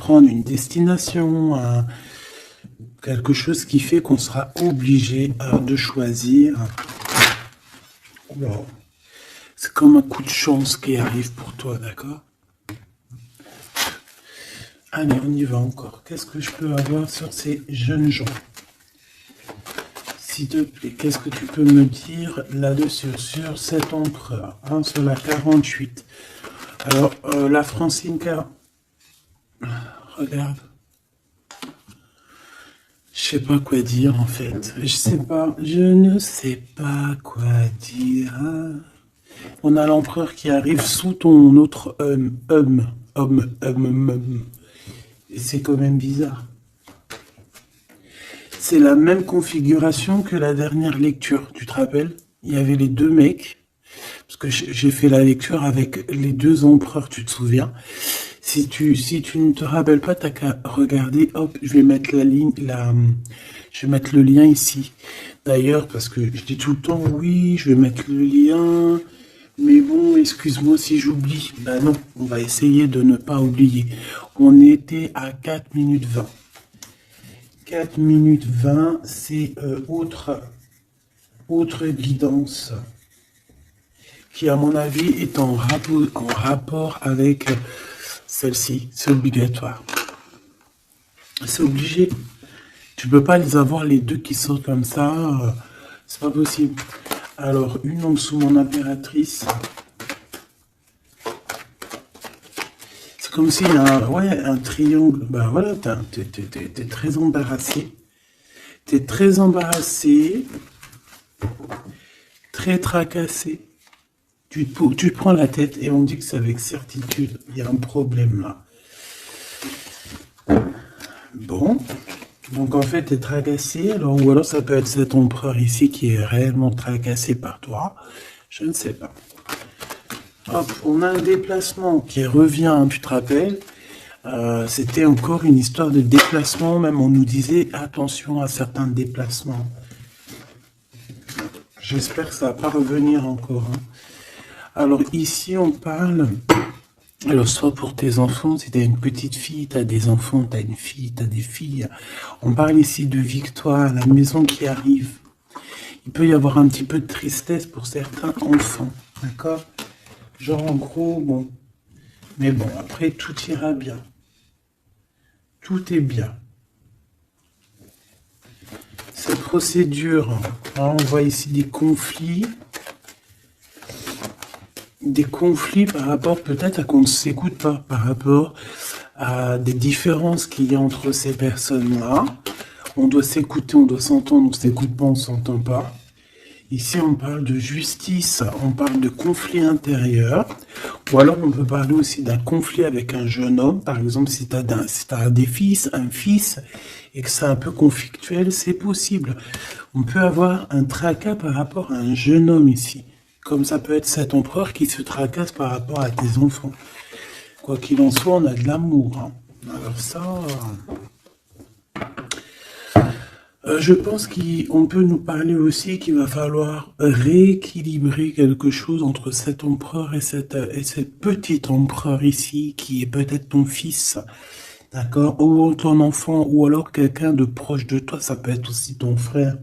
prendre une destination, quelque chose qui fait qu'on sera obligé de choisir. Wow. C'est comme un coup de chance qui arrive pour toi, d'accord? Allez, on y va encore. Qu'est-ce que je peux avoir sur ces jeunes gens? S'il te plaît, qu'est-ce que tu peux me dire là-dessus, sur cet empereur, hein, sur la 48? Alors, la Francine, regarde. Je sais pas quoi dire, en fait. Je ne sais pas quoi dire. On a l'empereur qui arrive sous ton autre homme. Et c'est quand même bizarre. C'est la même configuration que la dernière lecture, tu te rappelles? Il y avait les deux mecs, parce que j'ai fait la lecture avec les deux empereurs, tu te souviens? Si tu ne te rappelles pas, t'as qu'à regarder, hop, je vais mettre je vais mettre le lien ici. D'ailleurs, parce que je dis tout le temps, oui, je vais mettre le lien, mais bon, excuse-moi si j'oublie. Ben non, on va essayer de ne pas oublier. On était à 4 minutes 20. 4 minutes 20, c'est autre guidance qui, à mon avis, est en rapport avec celle-ci. C'est obligatoire. C'est obligé. Tu peux pas les avoir les deux qui sortent comme ça. C'est pas possible. Alors, une en dessous, mon impératrice. C'est comme s'il y a un triangle. Ben voilà, t'es très embarrassé. T'es très embarrassé. Très tracassé. Tu te prends la tête et on dit que c'est avec certitude. Il y a un problème là. Bon. Donc en fait, tu es tracassé. Ou alors ça peut être cet empereur ici qui est réellement tracassé par toi. Je ne sais pas. Hop, on a un déplacement qui revient, tu te rappelles. C'était encore une histoire de déplacement. Même on nous disait attention à certains déplacements. J'espère que ça va pas revenir encore. Hein. Alors ici, on parle... Alors, soit pour tes enfants, si tu as une petite fille, tu as des enfants, tu as une fille, tu as des filles. On parle ici de victoire, la maison qui arrive. Il peut y avoir un petit peu de tristesse pour certains enfants, d'accord? Genre, en gros, bon. Mais bon, après, tout ira bien. Tout est bien. Cette procédure, hein, on voit ici des conflits. Des conflits par rapport peut-être à qu'on ne s'écoute pas, par rapport à des différences qu'il y a entre ces personnes-là. On doit s'écouter, on doit s'entendre, on s'écoute pas, on s'entend pas. Ici, on parle de justice, on parle de conflit intérieur, ou alors on peut parler aussi d'un conflit avec un jeune homme. Par exemple, si tu as des fils, un fils, et que c'est un peu conflictuel, c'est possible. On peut avoir un tracas par rapport à un jeune homme ici. Comme ça peut être cet empereur qui se tracasse par rapport à tes enfants. Quoi qu'il en soit, on a de l'amour. Hein. Alors ça... je pense qu'on peut nous parler aussi qu'il va falloir rééquilibrer quelque chose entre cet empereur et cette petite empereur ici, qui est peut-être ton fils, d'accord, ou ton enfant, ou alors quelqu'un de proche de toi, ça peut être aussi ton frère.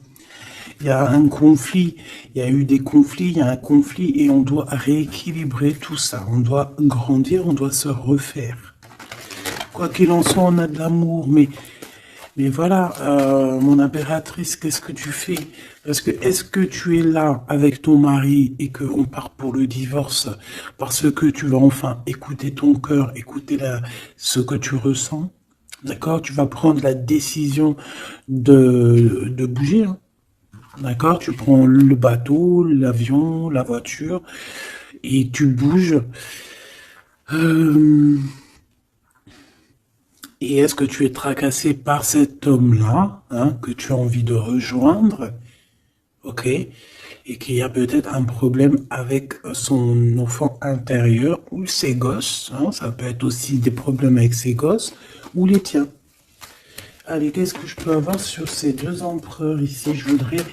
Il y a un conflit, il y a eu des conflits, il y a un conflit, et on doit rééquilibrer tout ça. On doit grandir, on doit se refaire. Quoi qu'il en soit, on a de l'amour, mais voilà, mon impératrice, qu'est-ce que tu fais? Parce que est-ce que tu es là avec ton mari et qu'on part pour le divorce parce que tu vas enfin écouter ton cœur, écouter ce que tu ressens? D'accord? Tu vas prendre la décision de bouger. Hein. D'accord? Tu prends le bateau, l'avion, la voiture et tu bouges. Et est-ce que tu es tracassé par cet homme-là, hein, que tu as envie de rejoindre, ok, et qu'il y a peut-être un problème avec son enfant intérieur ou ses gosses, hein, ça peut être aussi des problèmes avec ses gosses ou les tiens. Allez, qu'est-ce que je peux avoir sur ces deux empereurs ici? Je voudrais,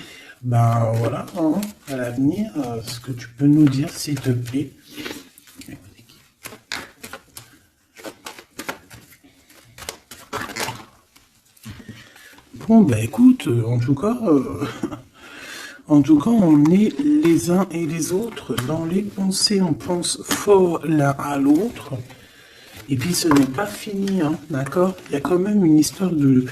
ben voilà, hein, à l'avenir, ce que tu peux nous dire, s'il te plaît. Bon, bah écoute, en tout cas, on est les uns et les autres dans les pensées. On pense fort l'un à l'autre. Et puis ce n'est pas fini, hein, d'accord? Il y a quand même une histoire de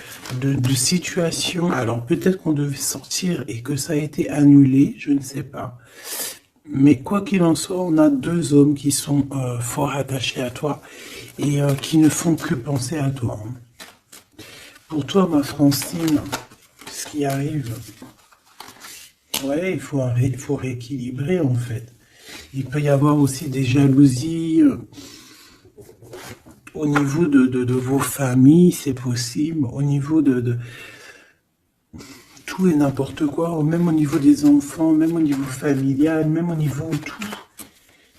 situation. Alors peut-être qu'on devait sortir et que ça a été annulé, je ne sais pas. Mais quoi qu'il en soit, on a deux hommes qui sont fort attachés à toi et qui ne font que penser à toi, hein. Pour toi, ma Francine, ce qui arrive, ouais, il faut rééquilibrer en fait. Il peut y avoir aussi des jalousies. Au niveau de vos familles, c'est possible. Au niveau de tout et n'importe quoi. Même au niveau des enfants, même au niveau familial, même au niveau de tout.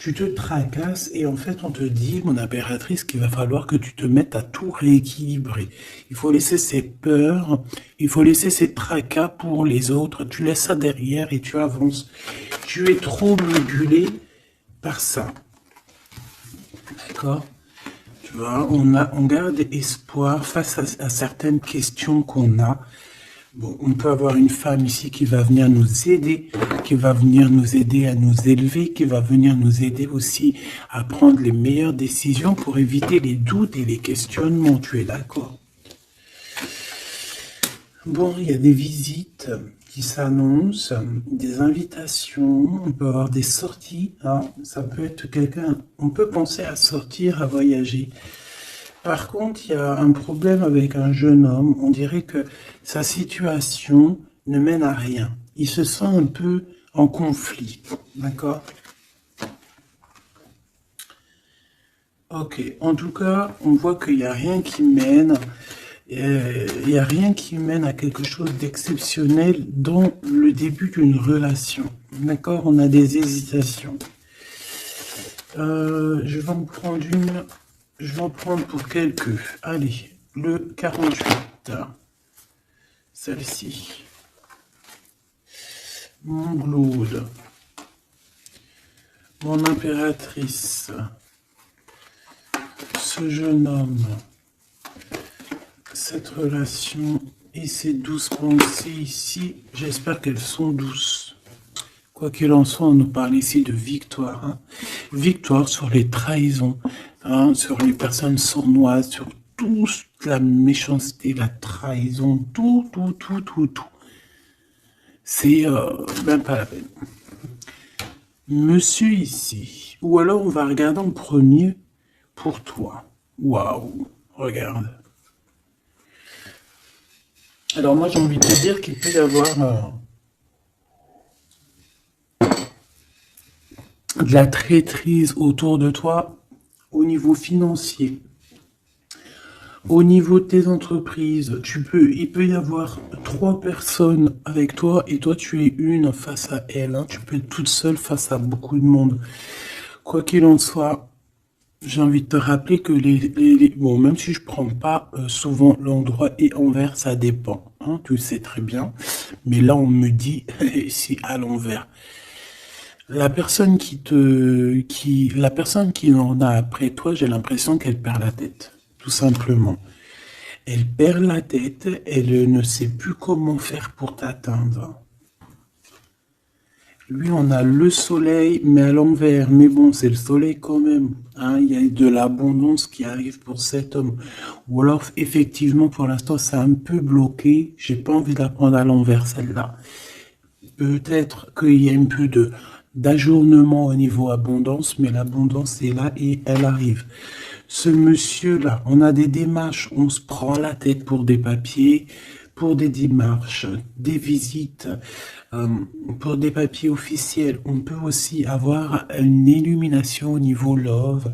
Tu te tracasses et en fait on te dit, mon impératrice, qu'il va falloir que tu te mettes à tout rééquilibrer. Il faut laisser ces peurs, il faut laisser ces tracas pour les autres. Tu laisses ça derrière et tu avances. Tu es trop modulé par ça. D'accord? Tu vois, on garde espoir face à certaines questions qu'on a. Bon, on peut avoir une femme ici qui va venir nous aider, qui va venir nous aider à nous élever, qui va venir nous aider aussi à prendre les meilleures décisions pour éviter les doutes et les questionnements. Tu es d'accord? Bon, il y a des visites qui s'annoncent, des invitations, on peut avoir des sorties, hein. Ça peut être quelqu'un, on peut penser à sortir, à voyager. Par contre, il y a un problème avec un jeune homme. On dirait que sa situation ne mène à rien. Il se sent un peu en conflit. D'accord? Ok. En tout cas, on voit qu'il n'y a rien qui mène. Il n'y a rien qui mène à quelque chose d'exceptionnel dans le début d'une relation. D'accord? On a des hésitations. Je vais en prendre une. Je vais en prendre pour quelques. Allez, le 48. Celle-ci. Mon Claude. Mon impératrice. Ce jeune homme. Cette relation et ces douces pensées ici, j'espère qu'elles sont douces. Quoi qu'il en soit, on nous parle ici de victoire. Hein. Victoire sur les trahisons, hein, sur les personnes sournoises, sur toute la méchanceté, la trahison, tout. C'est même pas la peine. Monsieur ici, ou alors on va regarder en premier pour toi. Waouh, regarde. Alors moi j'ai envie de te dire qu'il peut y avoir de la traîtrise autour de toi au niveau financier, au niveau de tes entreprises. Il peut y avoir 3 personnes avec toi et toi tu es une face à elle, hein. Tu peux être toute seule face à beaucoup de monde. Quoi qu'il en soit, j'ai envie de te rappeler que bon, même si je prends pas souvent l'endroit et envers, ça dépend, hein, tu le sais très bien. Mais là, on me dit si à l'envers. La personne la personne qui en a après toi, j'ai l'impression qu'elle perd la tête, tout simplement. Elle perd la tête, elle ne sait plus comment faire pour t'atteindre. Lui, on a le soleil, mais à l'envers. Mais bon, c'est le soleil quand même, hein. Il y a de l'abondance qui arrive pour cet homme. Ou alors, effectivement, pour l'instant, c'est un peu bloqué. J'ai pas envie de la prendre à l'envers, celle-là. Peut-être qu'il y a un peu d'ajournement au niveau abondance, mais l'abondance est là et elle arrive. Ce monsieur-là, on a des démarches, on se prend la tête pour des papiers, pour des démarches, des visites, pour des papiers officiels. On peut aussi avoir une illumination au niveau love.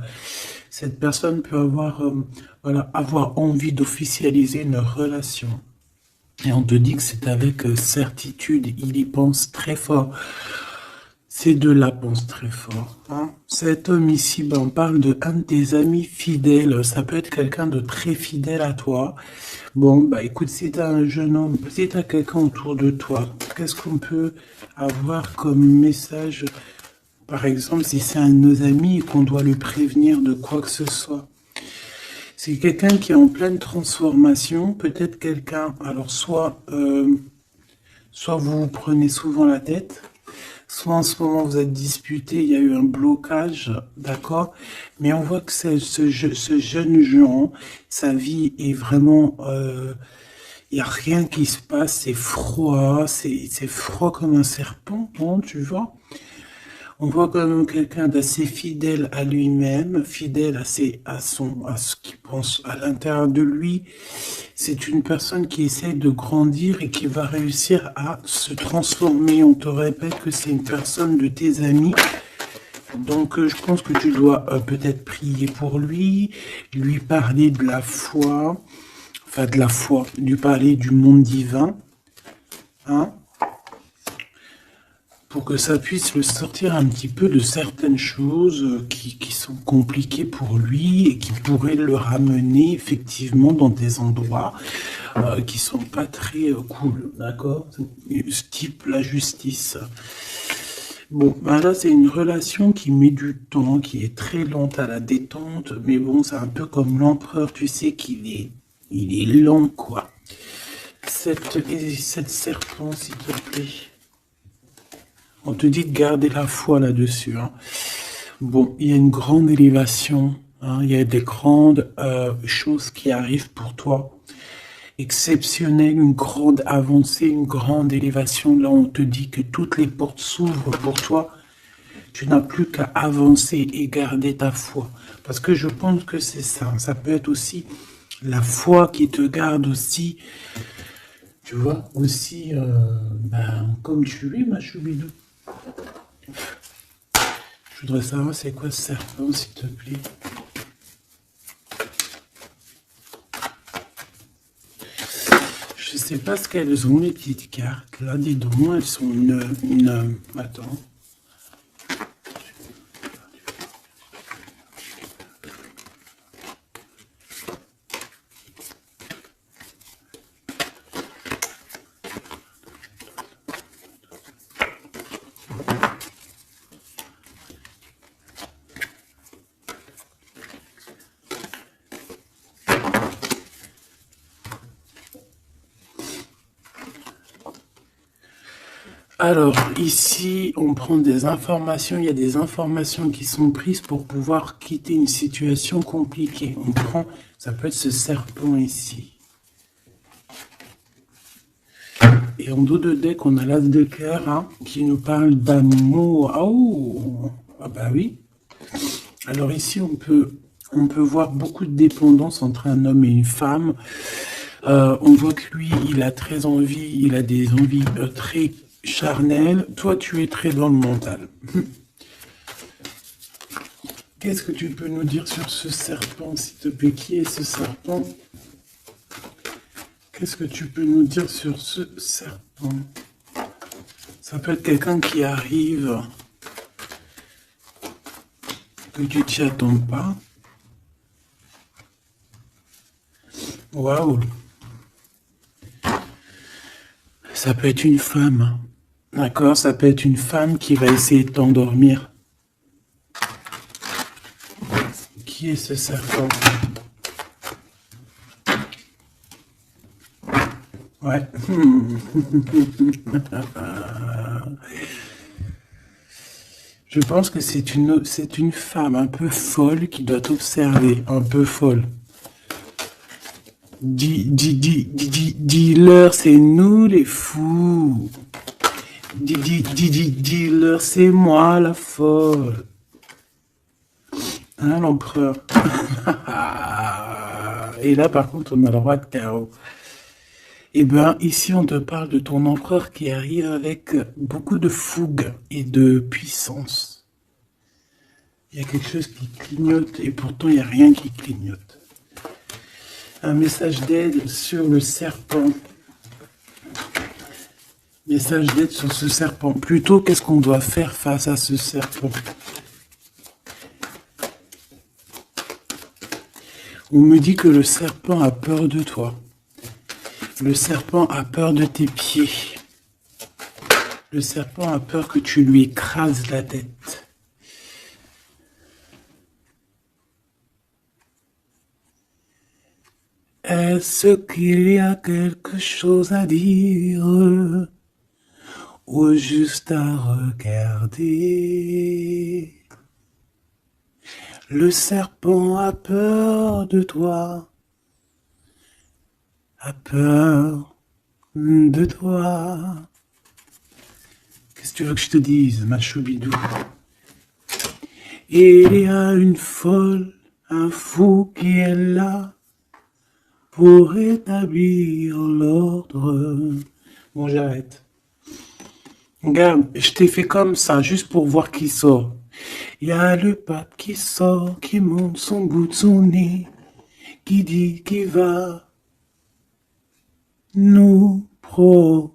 Cette personne peut avoir, avoir envie d'officialiser une relation. Et on te dit que c'est avec certitude, il y pense très fort. Ces deux-là pensent très fort, hein. Cet homme ici, on parle de un de tes amis fidèles. Ça peut être quelqu'un de très fidèle à toi. Bon, bah écoute, si tu as un jeune homme, si tu as quelqu'un autour de toi, qu'est-ce qu'on peut avoir comme message? Par exemple, si c'est un de nos amis et qu'on doit le prévenir de quoi que ce soit. C'est quelqu'un qui est en pleine transformation, peut-être quelqu'un, alors soit vous vous prenez souvent la tête, soit en ce moment vous êtes disputé, il y a eu un blocage, d'accord? Mais on voit que ce jeune Jean, sa vie est vraiment, il n'y a rien qui se passe, c'est froid comme un serpent, hein, tu vois? On voit quand même quelqu'un d'assez fidèle à lui-même, fidèle à ce qu'il pense à l'intérieur de lui. C'est une personne qui essaie de grandir et qui va réussir à se transformer. On te répète que c'est une personne de tes amis. Donc, je pense que tu dois peut-être prier pour lui parler de la foi, enfin de la foi, lui parler du monde divin, hein, pour que ça puisse le sortir un petit peu de certaines choses qui sont compliquées pour lui et qui pourraient le ramener effectivement dans des endroits qui sont pas très cool, d'accord? Type la justice. Bon, ben là c'est une relation qui met du temps, qui est très lente à la détente, mais bon, c'est un peu comme l'empereur, tu sais il est lent, quoi. Cette serpent, s'il te plaît. On te dit de garder la foi là-dessus, hein. Bon, il y a une grande élévation, hein, il y a des grandes choses qui arrivent pour toi. Exceptionnelles, une grande avancée, une grande élévation. Là, on te dit que toutes les portes s'ouvrent pour toi. Tu n'as plus qu'à avancer et garder ta foi. Parce que je pense que c'est ça. Ça peut être aussi la foi qui te garde aussi. Tu vois, aussi, comme tu es, ma choubidou. Je voudrais savoir c'est quoi ce serpent, s'il te plaît. Je sais pas ce qu'elles ont, les petites cartes. Là, dis donc, elles sont Attends. Alors, ici, on prend des informations. Il y a des informations qui sont prises pour pouvoir quitter une situation compliquée. On prend, ça peut être ce serpent ici. Et en dos de deck, on a l'as de cœur, hein, qui nous parle d'amour. Oh, ah bah oui. Alors ici, on peut voir beaucoup de dépendance entre un homme et une femme. On voit que lui, il a très envie, il a des envies très charnelles. Toi, tu es très dans le mental. Qu'est-ce que tu peux nous dire sur ce serpent, s'il te plaît? Qui est ce serpent? Qu'est-ce que tu peux nous dire sur ce serpent? Ça peut être quelqu'un qui arrive, que tu t'y attends pas. Waouh! Ça peut être une femme. D'accord? Ça peut être une femme qui va essayer de t'endormir. Qui est ce serpent? Ouais. Je pense que c'est une femme un peu folle qui doit t'observer, un peu folle. Dis-leur, c'est nous les fous. Dis-leur, c'est moi la folle. Hein, l'empereur? Et là, par contre, on a le roi de carreau. Eh bien, ici, on te parle de ton empereur qui arrive avec beaucoup de fougue et de puissance. Il y a quelque chose qui clignote et pourtant, il n'y a rien qui clignote. Un message d'aide sur le serpent. Message d'aide sur ce serpent. Plutôt, qu'est-ce qu'on doit faire face à ce serpent? On me dit que le serpent a peur de toi. Le serpent a peur de tes pieds. Le serpent a peur que tu lui écrases la tête. Est-ce qu'il y a quelque chose à dire ou juste à regarder? Le serpent a peur de toi, a peur de toi. Qu'est-ce que tu veux que je te dise, ma choubidou? Il y a une folle, un fou qui est là pour établir l'ordre. Bon, j'arrête. Regarde, je t'ai fait comme ça, juste pour voir qui sort. Il y a le pape qui sort, qui monte son bout de son nez, qui dit qu'il va nous protéger.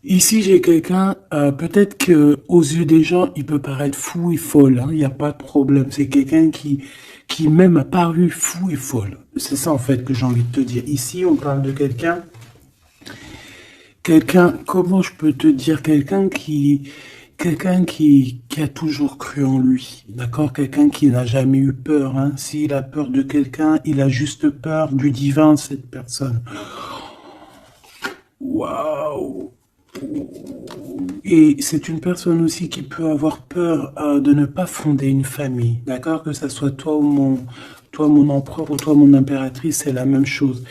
Ici, j'ai quelqu'un, peut-être que aux yeux des gens, il peut paraître fou et folle, hein, il n'y a pas de problème. C'est quelqu'un qui même a paru fou et folle. C'est ça, en fait, que j'ai envie de te dire. Ici, on parle de quelqu'un, comment je peux te dire, quelqu'un qui a toujours cru en lui, d'accord? Quelqu'un qui n'a jamais eu peur, hein. S'il a peur de quelqu'un, il a juste peur du divin, cette personne. Waouh! Et c'est une personne aussi qui peut avoir peur de ne pas fonder une famille, d'accord? Que ça soit toi mon empereur ou toi mon impératrice, c'est la même chose.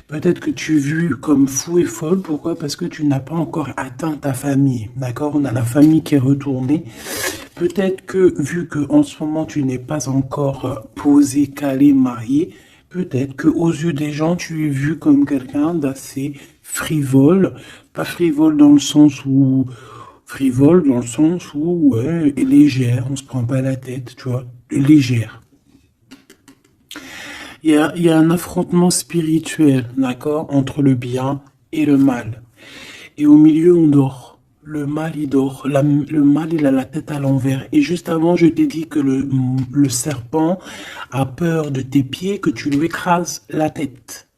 Peut-être que tu es vu comme fou et folle, pourquoi? Parce que tu n'as pas encore atteint ta famille, d'accord? On a la famille qui est retournée. Peut-être que vu que en ce moment tu n'es pas encore posé, calé, marié, peut-être que aux yeux des gens tu es vu comme quelqu'un d'assez frivole, pas frivole dans le sens où frivole dans le sens où ouais, légère, on se prend pas la tête, tu vois, légère. Il y a un affrontement spirituel, d'accord, entre le bien et le mal. Et au milieu, on dort. Le mal, il dort. Le mal, il a la tête à l'envers. Et juste avant, je t'ai dit que le serpent a peur de tes pieds, que tu lui écrases la tête.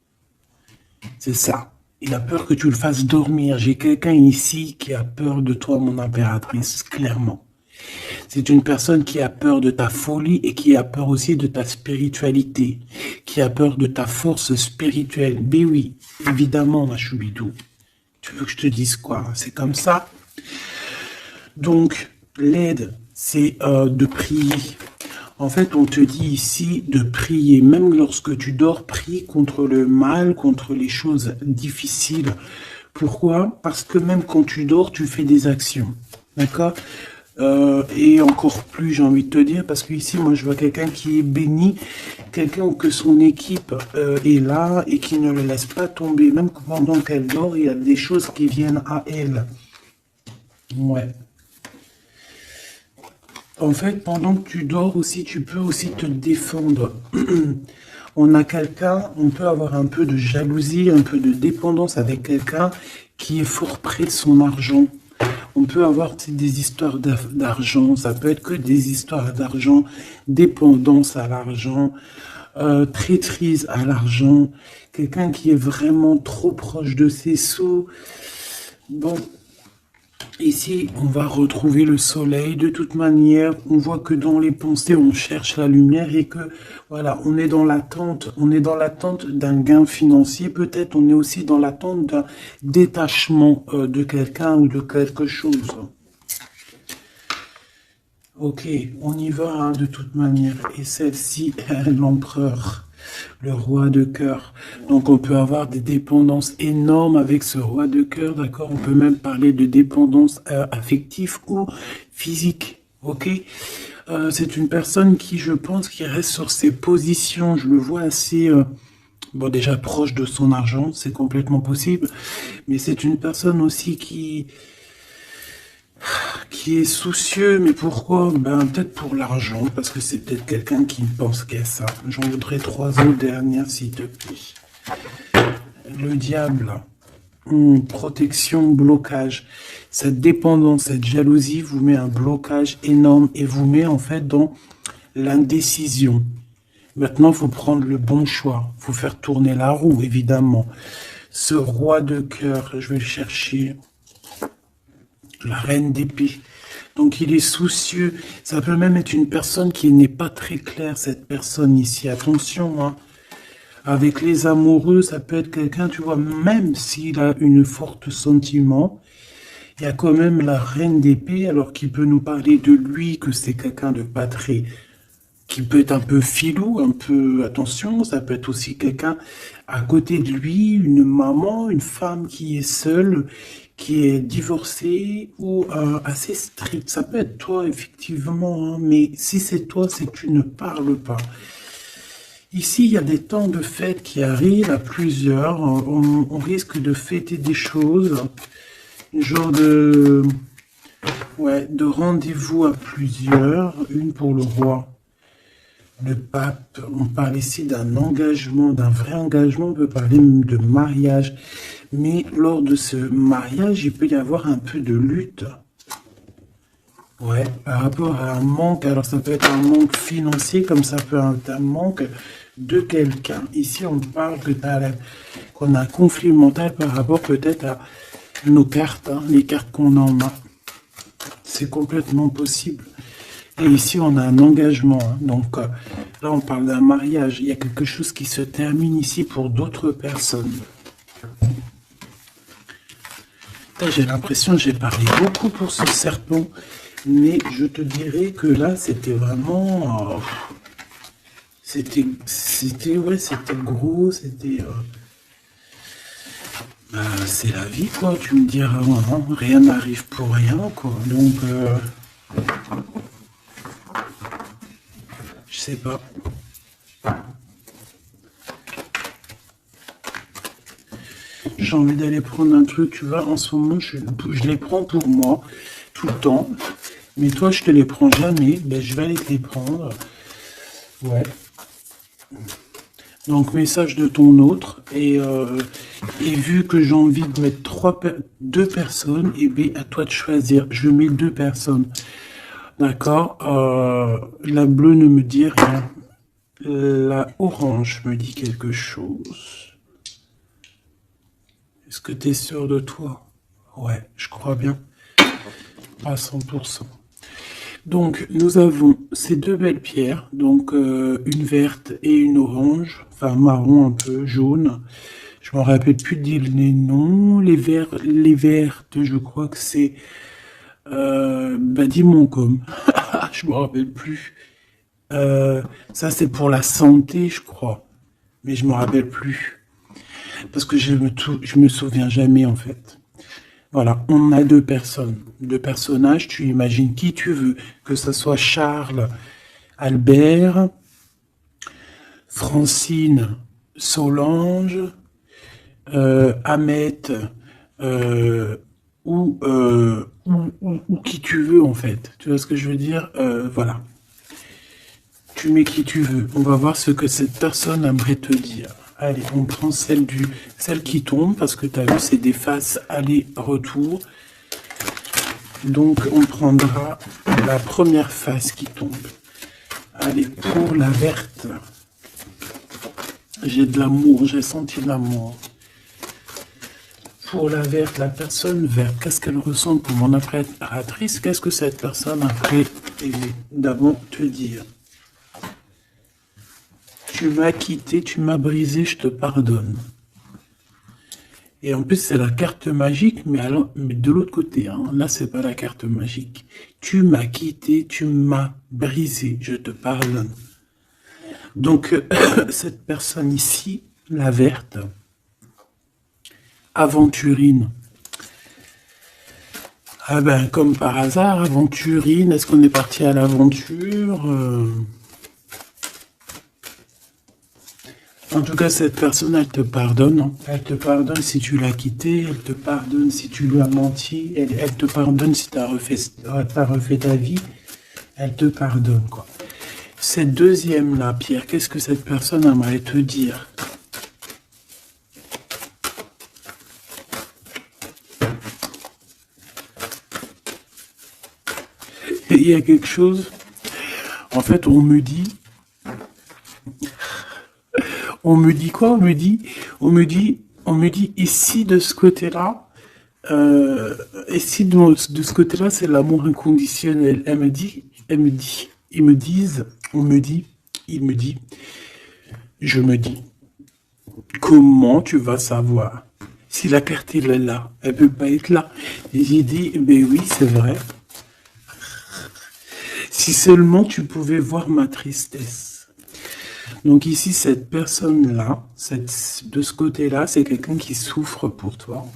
C'est ça. Il a peur que tu le fasses dormir. J'ai quelqu'un ici qui a peur de toi, mon impératrice, clairement. C'est une personne qui a peur de ta folie et qui a peur aussi de ta spiritualité, qui a peur de ta force spirituelle. Mais oui, évidemment, ma choubidou. Tu veux que je te dise quoi? C'est comme ça. Donc, l'aide, c'est de prier. En fait, on te dit ici de prier. Même lorsque tu dors, prie contre le mal, contre les choses difficiles. Pourquoi? Parce que même quand tu dors, tu fais des actions. D'accord? Et encore plus, j'ai envie de te dire, parce que ici, moi, je vois quelqu'un qui est béni, quelqu'un que son équipe est là et qui ne le laisse pas tomber. Même pendant qu'elle dort, il y a des choses qui viennent à elle. Ouais. En fait, pendant que tu dors aussi, tu peux aussi te défendre. On a quelqu'un, on peut avoir un peu de jalousie, un peu de dépendance avec quelqu'un qui est fort près de son argent. On peut avoir des histoires d'argent, ça peut être que des histoires d'argent, dépendance à l'argent, traîtrise à l'argent, quelqu'un qui est vraiment trop proche de ses sous. Bon, ici, on va retrouver le soleil. De toute manière, on voit que dans les pensées, on cherche la lumière et que, voilà, on est dans l'attente d'un gain financier. Peut-être on est aussi dans l'attente d'un détachement de quelqu'un ou de quelque chose. Ok, on y va hein, de toute manière. Et celle-ci est l'empereur, le roi de cœur. Donc on peut avoir des dépendances énormes avec ce roi de cœur, d'accord? On peut même parler de dépendance affective ou physique, ok? C'est une personne qui, je pense, qui reste sur ses positions. Je le vois assez... bon, déjà proche de son argent, c'est complètement possible. Mais c'est une personne aussi qui est soucieux, mais pourquoi? Ben, peut-être pour l'argent, parce que c'est peut-être quelqu'un qui ne pense qu'à ça. J'en voudrais 3 autres dernières, s'il te plaît. Le diable, protection, blocage. Cette dépendance, cette jalousie vous met un blocage énorme et vous met en fait dans l'indécision. Maintenant, il faut prendre le bon choix. Il faut faire tourner la roue, évidemment. Ce roi de cœur, je vais le chercher. La reine d'épée. Donc il est soucieux. Ça peut même être une personne qui n'est pas très claire, cette personne ici. Attention, hein. Avec les amoureux, ça peut être quelqu'un, tu vois, même s'il a une forte sentiment, il y a quand même la reine d'épée, alors qu'il peut nous parler de lui, que c'est quelqu'un de pas très, qui peut être un peu filou, un peu, attention, ça peut être aussi quelqu'un à côté de lui, une maman, une femme qui est seule, qui est divorcée ou assez stricte. Ça peut être toi, effectivement, hein, mais si c'est toi, c'est que tu ne parles pas. Ici, il y a des temps de fête qui arrivent à plusieurs. On risque de fêter des choses, un genre de, ouais, de rendez-vous à plusieurs. Une pour le roi, le pape. On parle ici d'un engagement, d'un vrai engagement. On peut parler même de mariage. Mais lors de ce mariage, il peut y avoir un peu de lutte. Ouais, par rapport à un manque, alors ça peut être un manque financier, comme ça peut être un manque de quelqu'un. Ici, on parle que qu'on a un conflit mental par rapport peut-être à nos cartes, hein, les cartes qu'on a en main. C'est complètement possible. Et ici, on a un engagement. Hein, donc là, on parle d'un mariage. Il y a quelque chose qui se termine ici pour d'autres personnes. J'ai l'impression que j'ai parlé beaucoup pour ce serpent. Mais je te dirais que là, c'était vraiment... c'était gros, c'était... bah, c'est la vie, quoi, tu me diras, hein, rien n'arrive pour rien, quoi. Donc, je sais pas. J'ai envie d'aller prendre un truc, tu vois, en ce moment, je les prends pour moi, tout le temps. Mais toi, je te les prends jamais, ben, je vais aller te les prendre. Ouais. Donc, message de ton autre. Et vu que j'ai envie de mettre deux personnes, et bien, à toi de choisir. Je mets deux personnes. D'accord. La bleue ne me dit rien. La orange me dit quelque chose. Est-ce que tu es sûr de toi? Ouais, je crois bien. À 100%. Donc, nous avons ces deux belles pierres, donc une verte et une orange, enfin marron un peu, jaune. Je me rappelle plus de dire les noms. Les vertes, je crois que c'est Badimonkom. Je me rappelle plus. Ça, c'est pour la santé, je crois. Mais je me rappelle plus. Parce que je me souviens jamais, en fait. Voilà, on a deux personnes, deux personnages, tu imagines qui tu veux, que ce soit Charles, Albert, Francine, Solange, Ahmet, ou qui tu veux en fait. Tu vois ce que je veux dire? Voilà. Tu mets qui tu veux. On va voir ce que cette personne aimerait te dire. Allez, on prend celle qui tombe, parce que tu as vu, c'est des faces aller-retour. Donc, on prendra la première face qui tombe. Allez, pour la verte. J'ai de l'amour, j'ai senti de l'amour. Pour la verte, la personne verte, qu'est-ce qu'elle ressent pour mon impératrice? Qu'est-ce que cette personne aimerait d'abord te dire? Tu m'as quitté, tu m'as brisé, je te pardonne. Et en plus, c'est la carte magique, mais de l'autre côté. Hein. Là, c'est pas la carte magique. Tu m'as quitté, tu m'as brisé, je te pardonne. Donc, cette personne ici, la verte, aventurine. Ah ben, comme par hasard, aventurine, est-ce qu'on est parti à l'aventure En tout cas, cette personne, elle te pardonne. Hein. Elle te pardonne si tu l'as quitté, elle te pardonne si tu lui as menti, elle te pardonne si tu as refait ta vie, elle te pardonne, quoi. Cette deuxième-là, Pierre, qu'est-ce que cette personne aimerait te dire? Il y a quelque chose, en fait, on me dit quoi? On me dit ici de ce côté-là, Si de ce côté-là, c'est l'amour inconditionnel. Ils me disent, on me dit, il me dit, je me dis, comment tu vas savoir si la carte elle est là? Elle peut pas être là. Et j'ai dit, ben oui, c'est vrai. Si seulement tu pouvais voir ma tristesse. Donc ici, cette personne-là, de ce côté-là, c'est quelqu'un qui souffre pour toi.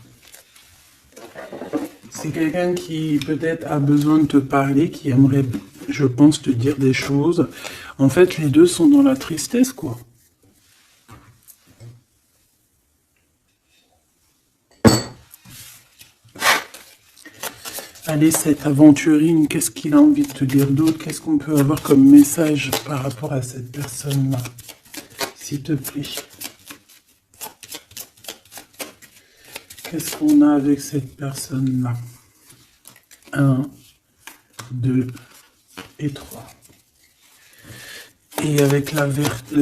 C'est quelqu'un qui peut-être a besoin de te parler, qui aimerait, je pense, te dire des choses. En fait, les deux sont dans la tristesse, quoi. Allez, cette aventurine, qu'est-ce qu'il a envie de te dire d'autre? Qu'est-ce qu'on peut avoir comme message par rapport à cette personne-là? S'il te plaît. Qu'est-ce qu'on a avec cette personne-là? 1, 2 et 3. Et avec la verte,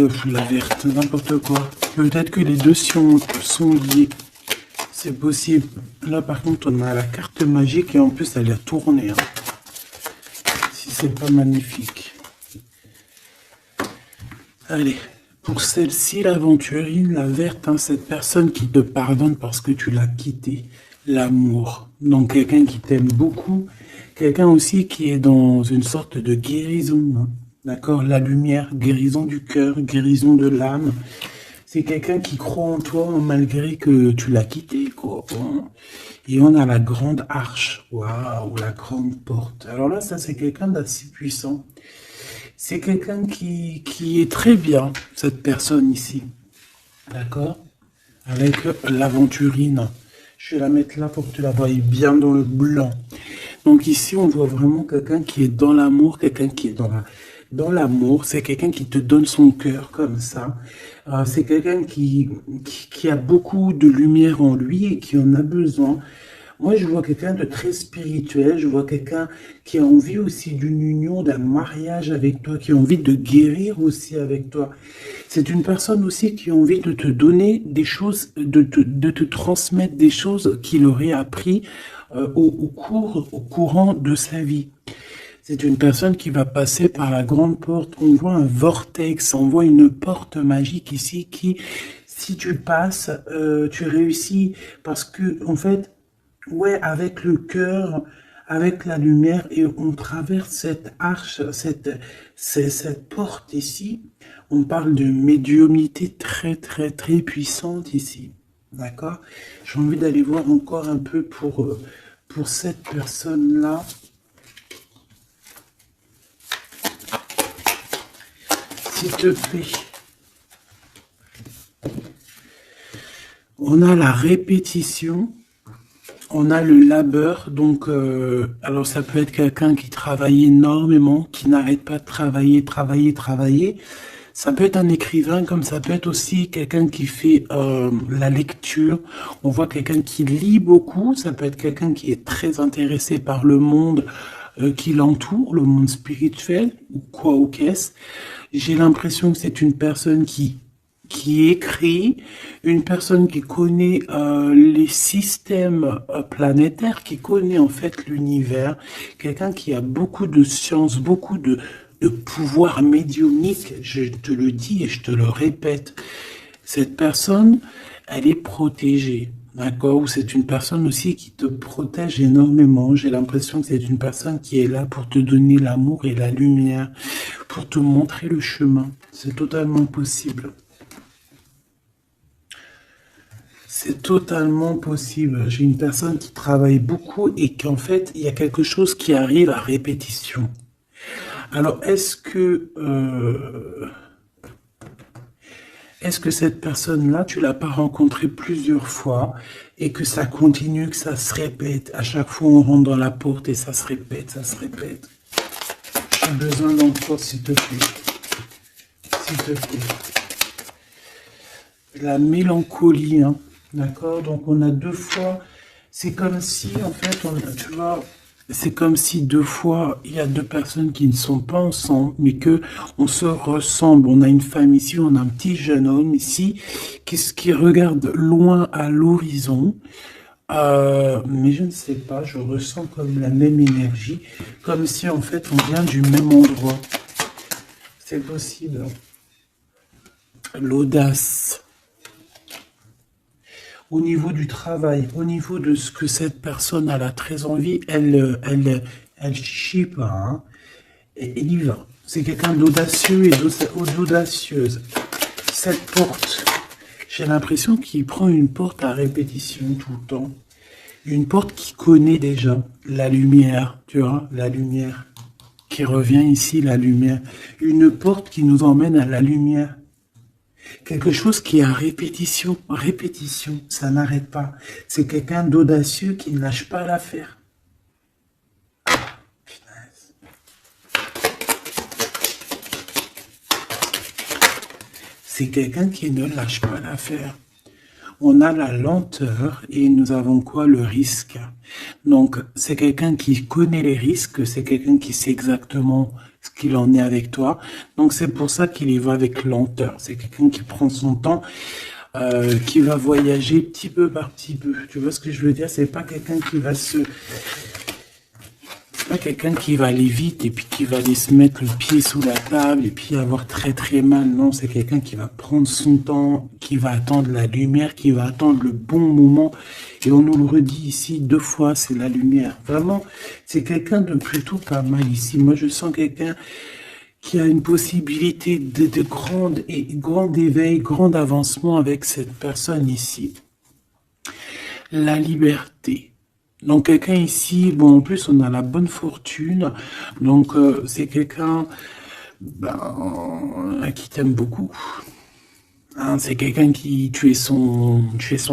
n'importe quoi. Peut-être que les deux sont liés. C'est possible. Là, par contre, on a la carte magique et en plus, elle est tournée. Hein. Si c'est pas magnifique. Allez, pour celle-ci, l'aventurine, la verte, hein, cette personne qui te pardonne parce que tu l'as quitté. L'amour. Donc, quelqu'un qui t'aime beaucoup. Quelqu'un aussi qui est dans une sorte de guérison. Hein. D'accord? La lumière, guérison du cœur, guérison de l'âme. C'est quelqu'un qui croit en toi malgré que tu l'as quitté, quoi. Et on a la grande arche. Waouh, la grande porte. Alors là, ça, c'est quelqu'un d'assez puissant. C'est quelqu'un qui est très bien, cette personne ici. D'accord? Avec l'aventurine. Je vais la mettre là pour que tu la voyes bien dans le blanc. Donc ici, on voit vraiment quelqu'un qui est dans l'amour, quelqu'un qui est dans l'amour. C'est quelqu'un qui te donne son cœur comme ça. C'est quelqu'un qui a beaucoup de lumière en lui et qui en a besoin. Moi, je vois quelqu'un de très spirituel. Je vois quelqu'un qui a envie aussi d'une union, d'un mariage avec toi, qui a envie de guérir aussi avec toi. C'est une personne aussi qui a envie de te donner des choses, de te transmettre des choses qu'il aurait appris au courant de sa vie. C'est une personne qui va passer par la grande porte. On voit un vortex, on voit une porte magique ici qui, si tu passes, tu réussis parce que, en fait, ouais, avec le cœur, avec la lumière, et on traverse cette arche, cette porte ici. On parle de médiumnité très, très, très puissante ici. D'accord? J'ai envie d'aller voir encore un peu pour cette personne-là. S'il te plaît. On a la répétition. On a le labeur, donc, alors ça peut être quelqu'un qui travaille énormément, qui n'arrête pas de travailler. Ça peut être un écrivain, comme ça peut être aussi quelqu'un qui fait la lecture. On voit quelqu'un qui lit beaucoup, ça peut être quelqu'un qui est très intéressé par le monde qui l'entoure, le monde spirituel, ou quoi ou qu'est-ce. J'ai l'impression que c'est une personne qui écrit, une personne qui connaît les systèmes planétaires, qui connaît en fait l'univers, quelqu'un qui a beaucoup de science, beaucoup de pouvoir médiumnique, je te le dis et je te le répète. Cette personne, elle est protégée. D'accord? Ou c'est une personne aussi qui te protège énormément. J'ai l'impression que c'est une personne qui est là pour te donner l'amour et la lumière, pour te montrer le chemin. C'est totalement possible. C'est totalement possible. J'ai une personne qui travaille beaucoup et qu'en fait, il y a quelque chose qui arrive à répétition. Alors, est-ce que cette personne-là, tu l'as pas rencontrée plusieurs fois et que ça continue, que ça se répète? À chaque fois, on rentre dans la porte et ça se répète, ça se répète. J'ai besoin d'encore, s'il te plaît. S'il te plaît. La mélancolie, hein. D'accord? Donc, on a deux fois. C'est comme si, en fait, tu vois, c'est comme si deux fois, il y a deux personnes qui ne sont pas ensemble, mais que on se ressemble. On a une femme ici, on a un petit jeune homme ici, qui regarde loin à l'horizon. Mais je ne sais pas, je ressens comme la même énergie, comme si en fait on vient du même endroit. C'est possible. L'audace. Au niveau du travail, au niveau de ce que cette personne elle a très envie, elle chie pas, hein. Et il y va. C'est quelqu'un d'audacieux et d'audacieuse. Cette porte, j'ai l'impression qu'il prend une porte à répétition tout le temps. Une porte qu'il connaît déjà. La lumière, tu vois, la lumière qui revient ici, la lumière. Une porte qui nous emmène à la lumière. Quelque chose qui est à répétition, répétition, ça n'arrête pas. C'est quelqu'un d'audacieux qui ne lâche pas l'affaire. C'est quelqu'un qui ne lâche pas l'affaire. On a la lenteur et nous avons quoi? Le risque. Donc, c'est quelqu'un qui connaît les risques, c'est quelqu'un qui sait exactement ce qu'il en est avec toi. Donc, c'est pour ça qu'il y va avec lenteur. C'est quelqu'un qui prend son temps, qui va voyager petit peu par petit peu. Tu vois ce que je veux dire? C'est pas quelqu'un qui va pas quelqu'un qui va aller vite et puis qui va aller se mettre le pied sous la table et puis avoir très très mal. Non, c'est quelqu'un qui va prendre son temps, qui va attendre la lumière, qui va attendre le bon moment. Et on nous le redit ici 2 fois, c'est la lumière. Vraiment, c'est quelqu'un de plutôt pas mal ici. Moi, je sens quelqu'un qui a une possibilité de grand éveil, grand avancement avec cette personne ici. La liberté. Donc quelqu'un ici, bon en plus on a la bonne fortune, donc c'est quelqu'un qui t'aime beaucoup. Hein, c'est quelqu'un qui, tu es son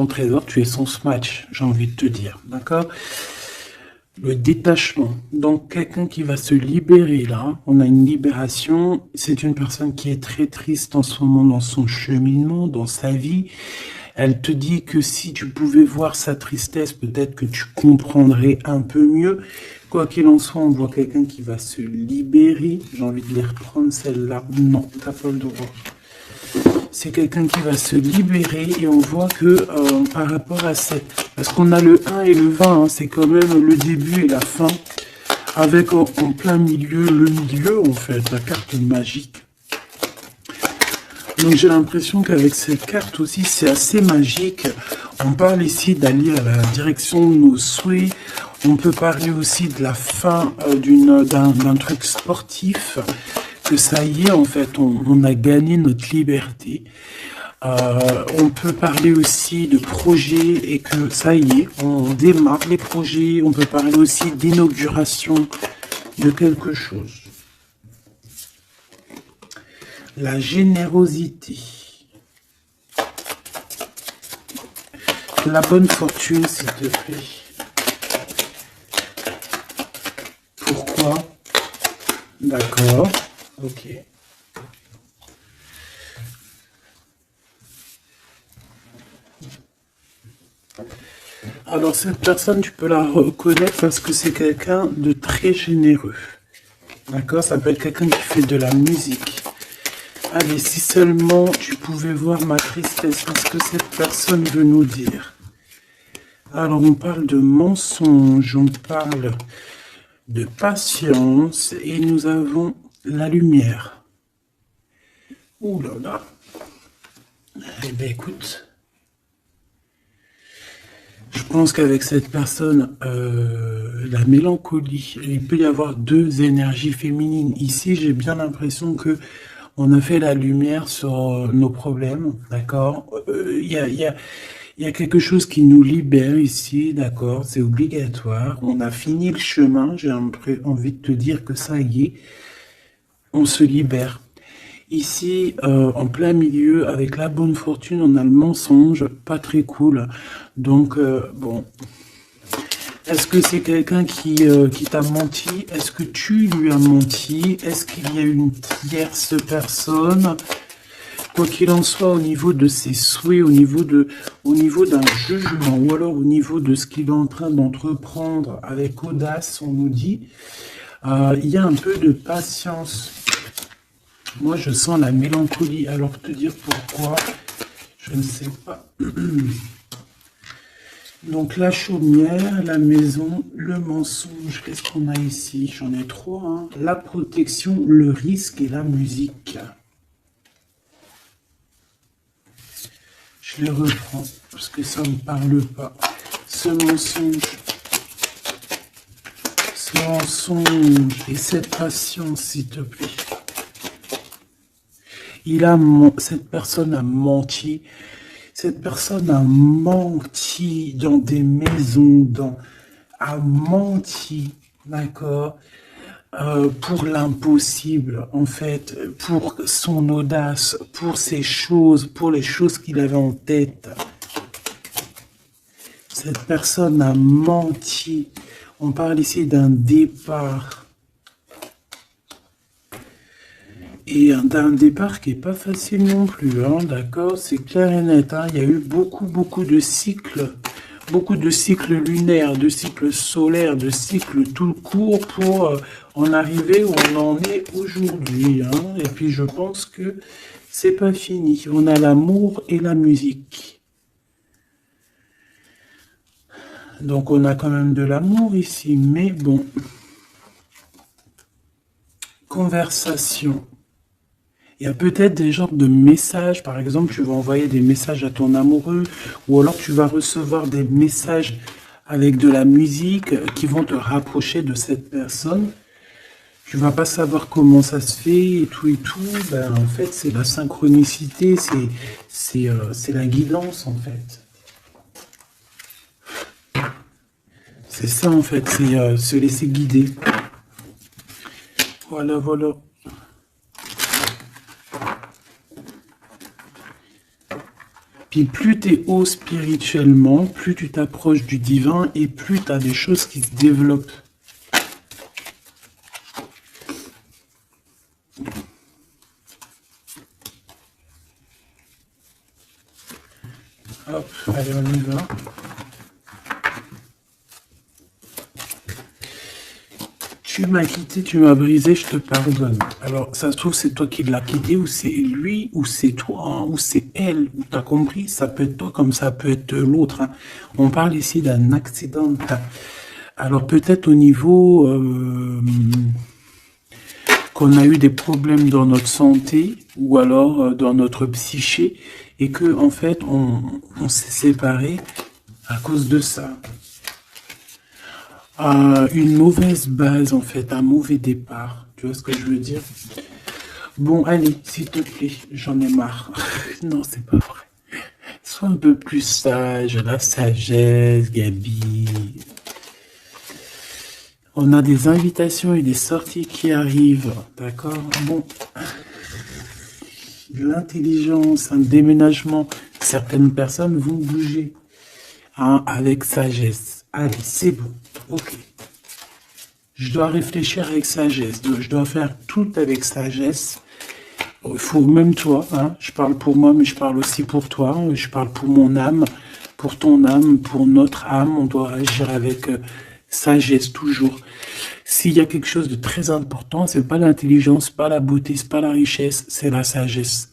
trésor, tu es son smash, j'ai envie de te dire, d'accord? Le détachement, donc quelqu'un qui va se libérer là, on a une libération, c'est une personne qui est très triste en ce moment dans son cheminement, dans sa vie. Elle te dit que si tu pouvais voir sa tristesse, peut-être que tu comprendrais un peu mieux. Quoi qu'il en soit, on voit quelqu'un qui va se libérer. J'ai envie de les reprendre celle-là. Non, t'as pas le droit. C'est quelqu'un qui va se libérer et on voit que par rapport à cette... Parce qu'on a le 1 et le 20, hein, c'est quand même le début et la fin. Avec en plein milieu, le milieu en fait, la carte magique. Donc j'ai l'impression qu'avec cette carte aussi, c'est assez magique. On parle ici d'aller à la direction de nos souhaits. On peut parler aussi de la fin d'un truc sportif. Que ça y est, en fait, on a gagné notre liberté. On peut parler aussi de projets et que ça y est, on démarre les projets. On peut parler aussi d'inauguration de quelque chose. La générosité. La bonne fortune, s'il te plaît. Pourquoi? D'accord. Ok. Alors, cette personne, tu peux la reconnaître parce que c'est quelqu'un de très généreux. D'accord? Ça peut être quelqu'un qui fait de la musique. Allez, si seulement tu pouvais voir ma tristesse, parce que cette personne veut nous dire. Alors, on parle de mensonge, on parle de patience, et nous avons la lumière. Ouh là là. Eh bien, écoute, je pense qu'avec cette personne, la mélancolie, il peut y avoir 2 énergies féminines. Ici, j'ai bien l'impression que on a fait la lumière sur nos problèmes, d'accord? Il y a quelque chose qui nous libère ici, d'accord? C'est obligatoire. On a fini le chemin. J'ai envie de te dire que ça y est, on se libère. Ici, en plein milieu, avec la bonne fortune, on a le mensonge, pas très cool. Donc, bon... Est-ce que c'est quelqu'un qui t'a menti? Est-ce que tu lui as menti? Est-ce qu'il y a une tierce personne? Quoi qu'il en soit, au niveau de ses souhaits, au niveau d'un jugement, ou alors au niveau de ce qu'il est en train d'entreprendre avec audace, on nous dit, il y a un peu de patience. Moi, je sens la mélancolie. Alors, te dire pourquoi, je ne sais pas. Donc la chaumière, la maison, le mensonge, qu'est-ce qu'on a ici? J'en ai trois, hein. La protection, le risque et la musique. Je les reprends parce que ça ne me parle pas. Ce mensonge et cette patience, s'il te plaît. Cette personne a menti. Cette personne a menti dans des maisons, a menti, d'accord, pour l'impossible, en fait, pour son audace, pour ses choses, pour les choses qu'il avait en tête. Cette personne a menti. On parle ici d'un départ. Et d'un départ qui n'est pas facile non plus, hein, d'accord? C'est clair et net, hein. Il y a eu beaucoup de cycles lunaires, de cycles solaires, de cycles tout court pour en arriver où on en est aujourd'hui, hein. Et puis je pense que c'est pas fini. On a l'amour et la musique. Donc on a quand même de l'amour ici, mais bon. Conversation. Il y a peut-être des genres de messages, par exemple, tu vas envoyer des messages à ton amoureux, ou alors tu vas recevoir des messages avec de la musique qui vont te rapprocher de cette personne. Tu vas pas savoir comment ça se fait et tout. Ben, en fait, c'est la synchronicité, c'est la guidance, en fait. C'est ça, en fait, c'est se laisser guider. Voilà. Puis plus tu es haut spirituellement, plus tu t'approches du divin et plus tu as des choses qui se développent. Hop, allez, on y va. Tu m'as quitté, tu m'as brisé, je te pardonne. Alors, ça se trouve, c'est toi qui l'as quitté, ou c'est lui, ou c'est toi, hein, ou c'est elle. T'as compris? Ça peut être toi comme ça peut être l'autre, hein. On parle ici d'un accident. Alors, peut-être au niveau qu'on a eu des problèmes dans notre santé, ou alors dans notre psyché, et que en fait, on s'est séparés à cause de ça. Une mauvaise base, en fait, un mauvais départ. Tu vois ce que je veux dire? Bon, allez, s'il te plaît, j'en ai marre. Non, c'est pas vrai. Sois un peu plus sage, la sagesse, Gabi. On a des invitations et des sorties qui arrivent, d'accord? Bon, l'intelligence, un déménagement, certaines personnes vont bouger, hein, avec sagesse. Allez, c'est bon. Ok. Je dois réfléchir avec sagesse. Je dois faire tout avec sagesse. Il faut même toi, hein, je parle pour moi, mais je parle aussi pour toi. Je parle pour mon âme, pour ton âme, pour notre âme. On doit agir avec sagesse toujours. S'il y a quelque chose de très important, c'est pas l'intelligence, pas la beauté, c'est pas la richesse, c'est la sagesse.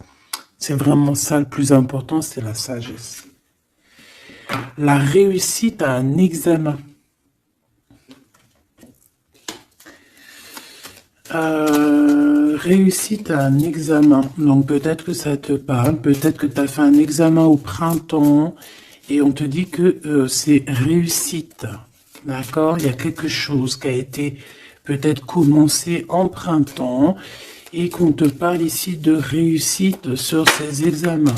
C'est vraiment ça le plus important, c'est la sagesse. La réussite à un examen. Réussite à un examen. Donc peut-être que ça te parle, peut-être que tu as fait un examen au printemps et on te dit que c'est réussite. D'accord? Il y a quelque chose qui a été peut-être commencé en printemps et qu'on te parle ici de réussite sur ces examens.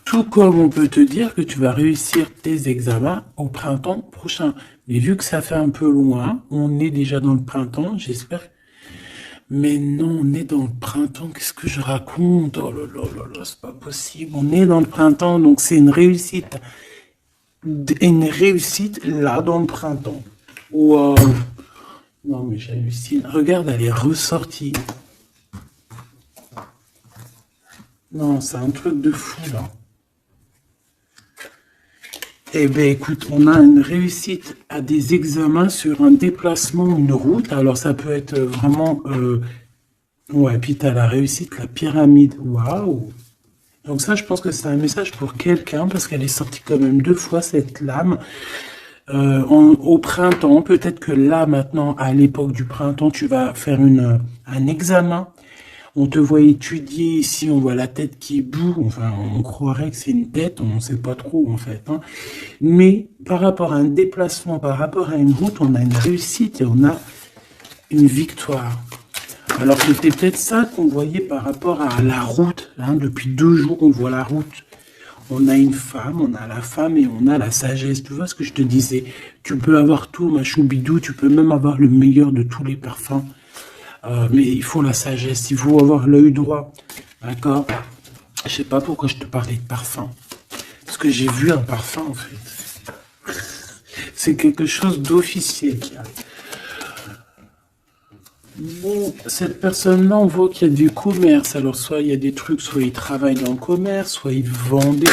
Tout comme on peut te dire que tu vas réussir tes examens au printemps prochain. Mais vu que ça fait un peu loin, on est déjà dans le printemps, j'espère. Mais non, on est dans le printemps, qu'est-ce que je raconte? Oh là là là là, c'est pas possible. On est dans le printemps, donc c'est une réussite. Une réussite là dans le printemps. Wow. Non mais j'hallucine. Regarde, elle est ressortie. Non, c'est un truc de fou là. Eh bien, écoute, on a une réussite à des examens sur un déplacement, une route. Alors, ça peut être vraiment... Ouais, puis tu as la réussite, la pyramide. Waouh! Donc ça, je pense que c'est un message pour quelqu'un, parce qu'elle est sortie quand même 2 fois, cette lame. Au printemps, peut-être que là, maintenant, à l'époque du printemps, tu vas faire un examen. On te voit étudier ici, on voit la tête qui boue, enfin, on croirait que c'est une tête, on ne sait pas trop, en fait, hein. Mais par rapport à un déplacement, par rapport à une route, on a une réussite et on a une victoire. Alors c'était peut-être ça qu'on voyait par rapport à la route, hein. Depuis 2 jours, on voit la route. On a une femme, on a la femme et on a la sagesse. Tu vois ce que je te disais? Tu peux avoir tout, ma choubidou, tu peux même avoir le meilleur de tous les parfums. Mais il faut la sagesse, il faut avoir l'œil droit. D'accord? Je sais pas pourquoi je te parlais de parfum. Parce que j'ai vu un parfum, en fait. C'est quelque chose d'officiel qui arrive. Bon, cette personne-là, on voit qu'il y a du commerce. Alors, soit il y a des trucs, soit il travaille dans le commerce, soit il vend des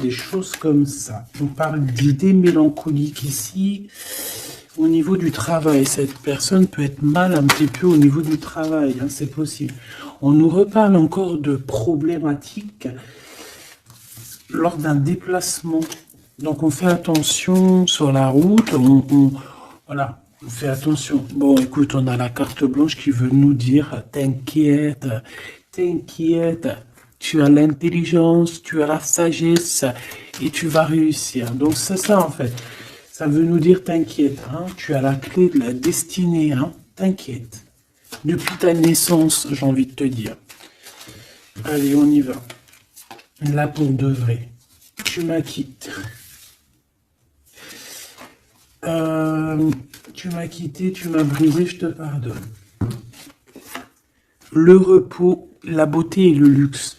choses comme ça. On parle d'idées mélancoliques ici. Au niveau du travail, cette personne peut être mal un petit peu au niveau du travail, hein, c'est possible. On nous reparle encore de problématiques lors d'un déplacement. Donc, on fait attention sur la route, voilà. On fait attention. Bon, écoute, on a la carte blanche qui veut nous dire, t'inquiète, t'inquiète, tu as l'intelligence, tu as la sagesse et tu vas réussir. Donc c'est ça en fait. Ça veut nous dire, t'inquiète, hein, tu as la clé de la destinée, hein, t'inquiète. Depuis ta naissance, j'ai envie de te dire. Allez, on y va. Là pour de vrai. Tu m'acquittes. Tu m'as quitté, tu m'as brisé, je te pardonne. Le repos, la beauté et le luxe.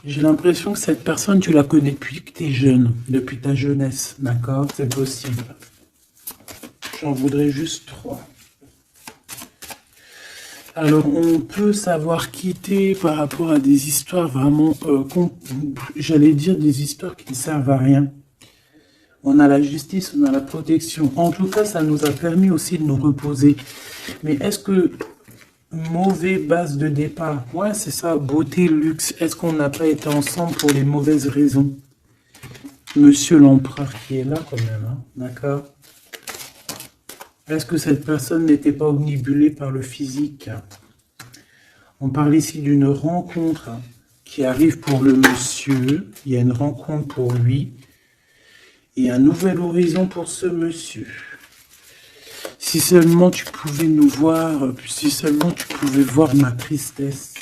J'ai l'impression que cette personne, tu la connais depuis que tu es jeune, depuis ta jeunesse, d'accord? C'est possible. J'en voudrais juste 3. Alors, on peut savoir quitter par rapport à des histoires vraiment, j'allais dire des histoires qui ne servent à rien. On a la justice, on a la protection. En tout cas, ça nous a permis aussi de nous reposer. Mais est-ce que mauvais base de départ, ouais, c'est ça, beauté, luxe, est-ce qu'on n'a pas été ensemble pour les mauvaises raisons? Monsieur l'empereur qui est là quand même, hein, d'accord? Est-ce que cette personne n'était pas omnibulée par le physique? On parle ici d'une rencontre qui arrive pour le monsieur. Il y a une rencontre pour lui. Et un nouvel horizon pour ce monsieur. Si seulement tu pouvais nous voir, si seulement tu pouvais voir ma tristesse.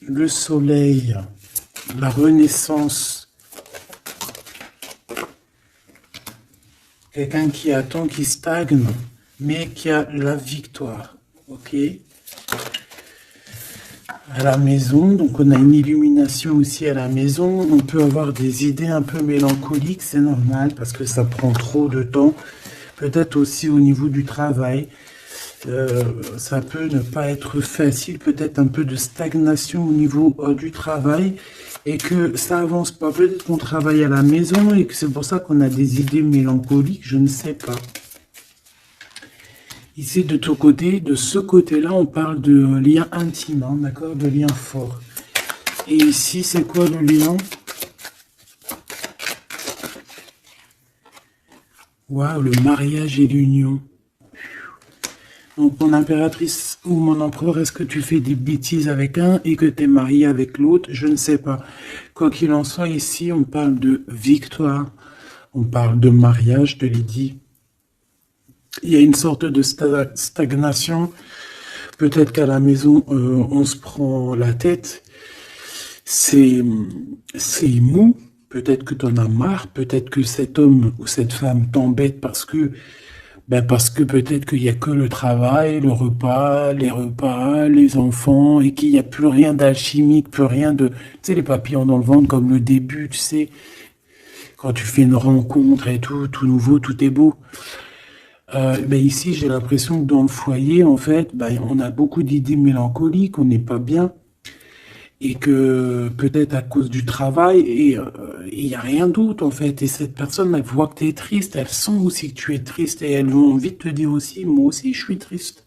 Le soleil, la renaissance. Quelqu'un qui attend, qui stagne, mais qui a la victoire. Ok? À la maison, donc on a une illumination aussi à la maison. On peut avoir des idées un peu mélancoliques, c'est normal parce que ça prend trop de temps. Peut-être aussi au niveau du travail, ça peut ne pas être facile, peut-être un peu de stagnation au niveau du travail et que ça avance pas. Peut-être qu'on travaille à la maison et que c'est pour ça qu'on a des idées mélancoliques, je ne sais pas. Ici, de ton côté, de ce côté-là, on parle de lien intime, hein, d'accord, de lien fort. Et ici, c'est quoi le lien? Waouh, le mariage et l'union. Donc, mon impératrice ou mon empereur, est-ce que tu fais des bêtises avec un et que tu es marié avec l'autre? Je ne sais pas. Quoi qu'il en soit, ici, on parle de victoire. On parle de mariage, je te l'ai dit. Il y a une sorte de stagnation. Peut-être qu'à la maison, on se prend la tête. C'est mou. Peut-être que tu en as marre. Peut-être que cet homme ou cette femme t'embête parce que peut-être qu'il n'y a que le travail, le repas, les enfants, et qu'il n'y a plus rien d'alchimique, plus rien de... Tu sais, les papillons dans le ventre comme le début, tu sais, quand tu fais une rencontre et tout nouveau, tout est beau. Ici, j'ai l'impression que dans le foyer, en fait, on a beaucoup d'idées mélancoliques, on n'est pas bien, et que peut-être à cause du travail, et il n'y a rien d'autre, en fait. Et cette personne, elle voit que tu es triste, elle sent aussi que tu es triste, et elle a envie de te dire aussi, moi aussi, je suis triste.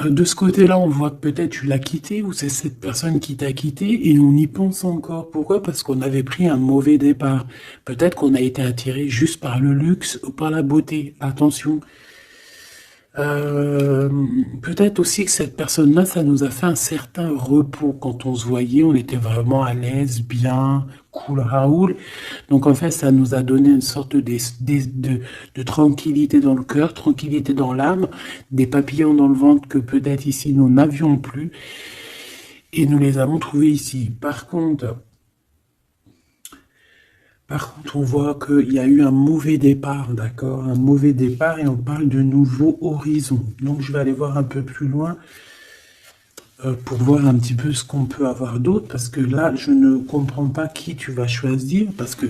De ce côté-là, on voit que peut-être tu l'as quitté ou c'est cette personne qui t'a quitté et on y pense encore. Pourquoi? Parce qu'on avait pris un mauvais départ. Peut-être qu'on a été attiré juste par le luxe ou par la beauté. Attention. Euh, Peut-être aussi que cette personne-là, ça nous a fait un certain repos. Quand on se voyait, on était vraiment à l'aise, bien, cool, Raoul. Donc en fait, ça nous a donné une sorte de tranquillité dans le cœur, tranquillité dans l'âme, des papillons dans le ventre que peut-être ici nous n'avions plus, et nous les avons trouvés ici. Par contre, on voit qu'il y a eu un mauvais départ, d'accord? Un mauvais départ et on parle de nouveaux horizons. Donc je vais aller voir un peu plus loin pour voir un petit peu ce qu'on peut avoir d'autre, parce que là, je ne comprends pas qui tu vas choisir, parce que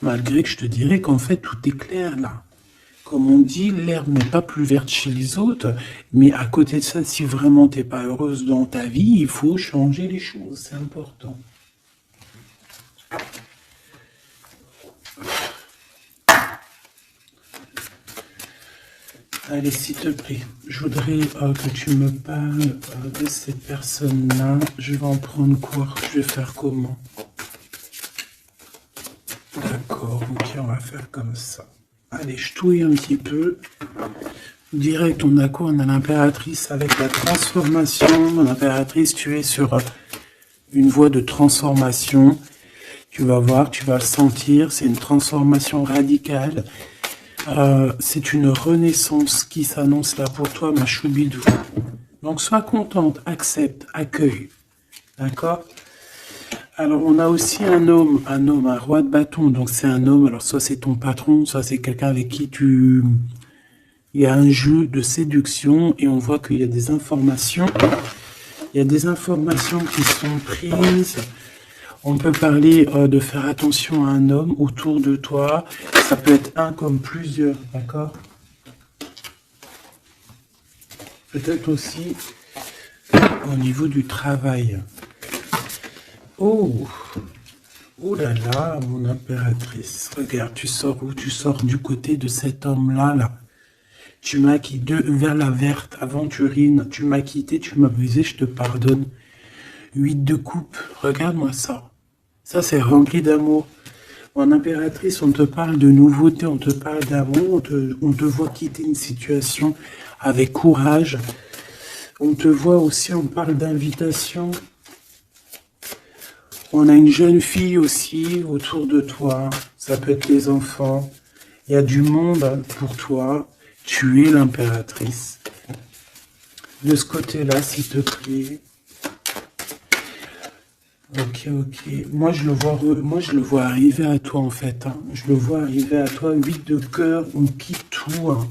malgré que je te dirais qu'en fait, tout est clair là. Comme on dit, l'herbe n'est pas plus verte chez les autres, mais à côté de ça, si vraiment t'es pas heureuse dans ta vie, il faut changer les choses, c'est important. Allez, s'il te plaît, je voudrais que tu me parles de cette personne-là. Je vais en prendre quoi? Je vais faire comment? D'accord, ok, on va faire comme ça. Allez, je touille un petit peu. Direct, on a quoi? On a l'impératrice avec la transformation. L'impératrice, tu es sur une voie de transformation. Tu vas voir, tu vas le sentir. C'est une transformation radicale. C'est une renaissance qui s'annonce là pour toi, ma choubidou. Donc, sois contente, accepte, accueille. D'accord? Alors, on a aussi un homme, un roi de bâton. Donc, c'est un homme. Alors, soit c'est ton patron, soit c'est quelqu'un avec qui il y a un jeu de séduction et on voit qu'il y a des informations. Il y a des informations qui sont prises. On peut parler de faire attention à un homme autour de toi. Ça peut être un comme plusieurs, d'accord? Peut-être aussi au niveau du travail. Oh, oh là là, mon impératrice. Regarde, tu sors où? Tu sors du côté de cet homme-là, là. Tu m'as quitté vers la verte aventurine. Tu m'as quitté, tu m'as brisé, je te pardonne. 8 de coupe, regarde-moi ça. Ça, c'est rempli d'amour. En impératrice, on te parle de nouveauté, on te parle d'amour, on te voit quitter une situation avec courage. On te voit aussi, on parle d'invitation. On a une jeune fille aussi autour de toi. Ça peut être les enfants. Il y a du monde pour toi. Tu es l'impératrice. De ce côté-là, s'il te plaît. Ok, ok. Moi, je le vois arriver à toi, en fait. Hein. Je le vois arriver à toi. 8 de cœur, on quitte tout. Hein.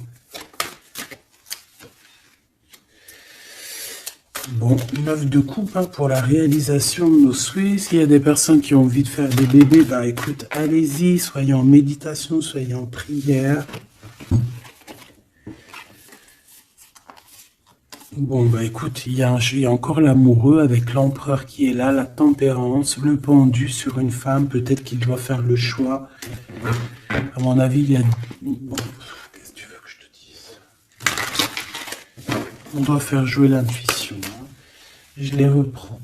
Bon, 9 de coupe hein, pour la réalisation de nos souhaits. S'il y a des personnes qui ont envie de faire des bébés, bah écoute, allez-y. Soyez en méditation, soyez en prière. Bon, bah écoute, il y a encore l'amoureux avec l'empereur qui est là, la tempérance, le pendu sur une femme, peut-être qu'il doit faire le choix. À mon avis, il y a... Bon, qu'est-ce que tu veux que je te dise? On doit faire jouer l'intuition. Hein. Je les reprends.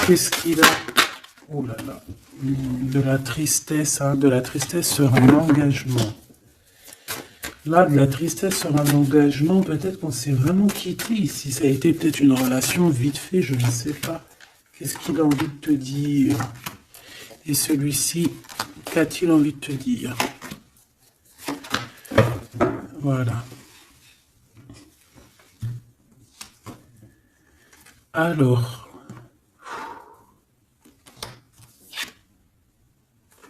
Qu'est-ce qu'il a? Oh là là. De la tristesse, hein, de la tristesse sur un engagement. Là, de la tristesse sur un engagement, peut-être qu'on s'est vraiment quitté ici. Ça a été peut-être une relation vite fait, je ne sais pas. Qu'est-ce qu'il a envie de te dire? Et celui-ci, qu'a-t-il envie de te dire? Voilà. Alors.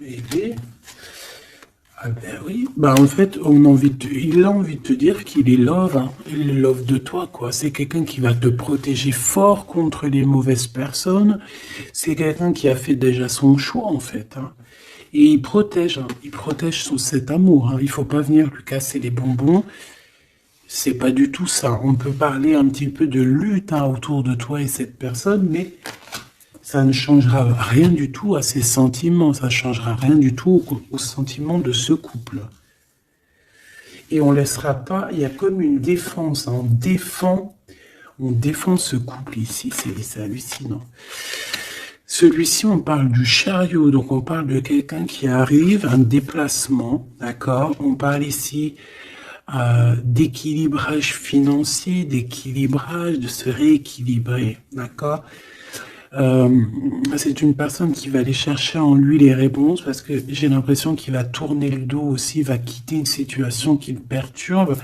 Bébé. Ah ben oui, bah en fait, il a envie de te dire qu'il est love, hein. Il est love de toi, quoi. C'est quelqu'un qui va te protéger fort contre les mauvaises personnes. C'est quelqu'un qui a fait déjà son choix, en fait. Hein. Et il protège cet amour. Hein. Il faut pas venir lui casser les bonbons. C'est pas du tout ça. On peut parler un petit peu de lutte hein, autour de toi et cette personne, mais ça ne changera rien du tout à ses sentiments, ça ne changera rien du tout aux sentiments de ce couple. et on laissera pas, il y a comme une défense, hein. On défend ce couple ici, c'est hallucinant. Celui-ci, on parle du chariot, donc on parle de quelqu'un qui arrive, un déplacement, d'accord? On parle ici d'équilibrage financier, d'équilibrage, de se rééquilibrer, d'accord? C'est une personne qui va aller chercher en lui les réponses parce que j'ai l'impression qu'il va tourner le dos aussi, va quitter une situation qui le perturbe.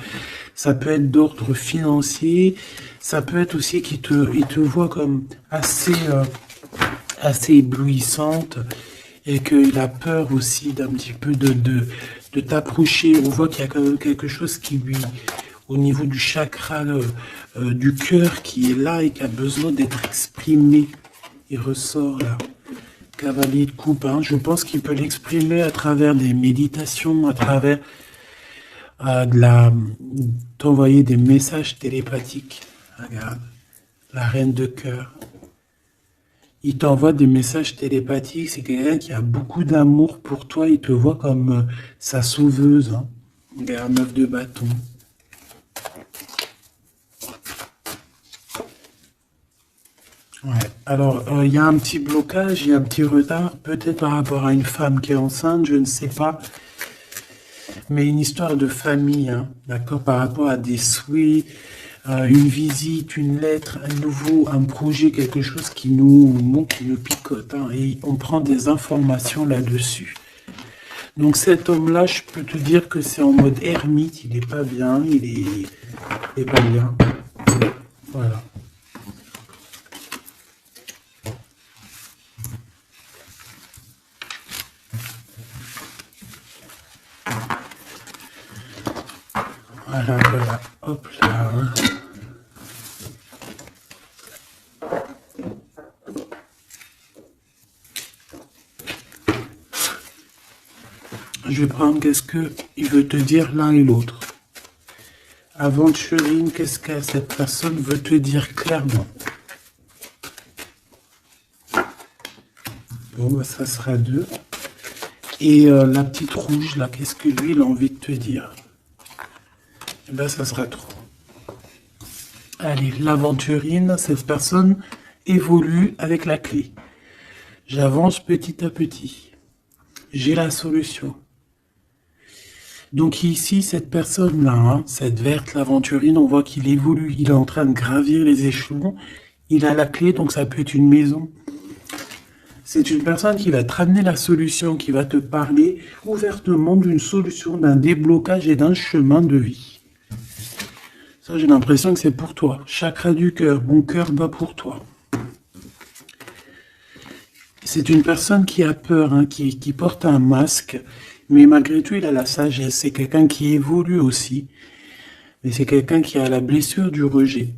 Ça peut être d'ordre financier, ça peut être aussi qu'il il te voit comme assez éblouissante et qu'il a peur aussi d'un petit peu de t'approcher. On voit qu'il y a quand même quelque chose qui lui, au niveau du chakra du cœur qui est là et qui a besoin d'être exprimé. Il ressort là, cavalier de coupe, hein. Je pense qu'il peut l'exprimer à travers des méditations, à travers t'envoyer des messages télépathiques. Regarde, la reine de cœur. Il t'envoie des messages télépathiques, c'est quelqu'un qui a beaucoup d'amour pour toi, il te voit comme sa sauveuse, hein. Regarde, 9 de bâton. Ouais. Alors, il y a un petit blocage, il y a un petit retard, peut-être par rapport à une femme qui est enceinte, je ne sais pas, mais une histoire de famille, hein, d'accord, par rapport à des souhaits, une visite, une lettre, un projet, quelque chose qui nous picote, hein, et on prend des informations là-dessus. Donc cet homme-là, je peux te dire que c'est en mode ermite, il est pas bien, il est pas bien. Voilà. Voilà, voilà. Hop là. Hein. Je vais prendre qu'est-ce qu'il veut te dire l'un et l'autre. Aventurine, qu'est-ce que cette personne veut te dire clairement? Bon, bah, ça sera 2. Et la petite rouge, là, qu'est-ce que lui, il a envie de te dire? Et ben, ça sera 3. Allez, l'aventurine, cette personne évolue avec la clé. J'avance petit à petit. J'ai la solution. Donc ici, cette personne-là, hein, cette verte, l'aventurine, on voit qu'il évolue. Il est en train de gravir les échelons. Il a la clé, donc ça peut être une maison. C'est une personne qui va te ramener la solution, qui va te parler ouvertement d'une solution, d'un déblocage et d'un chemin de vie. Ça, j'ai l'impression que c'est pour toi. Chakra du cœur, mon cœur bat pour toi. C'est une personne qui a peur, hein, qui porte un masque, mais malgré tout, il a la sagesse. C'est quelqu'un qui évolue aussi, mais c'est quelqu'un qui a la blessure du rejet.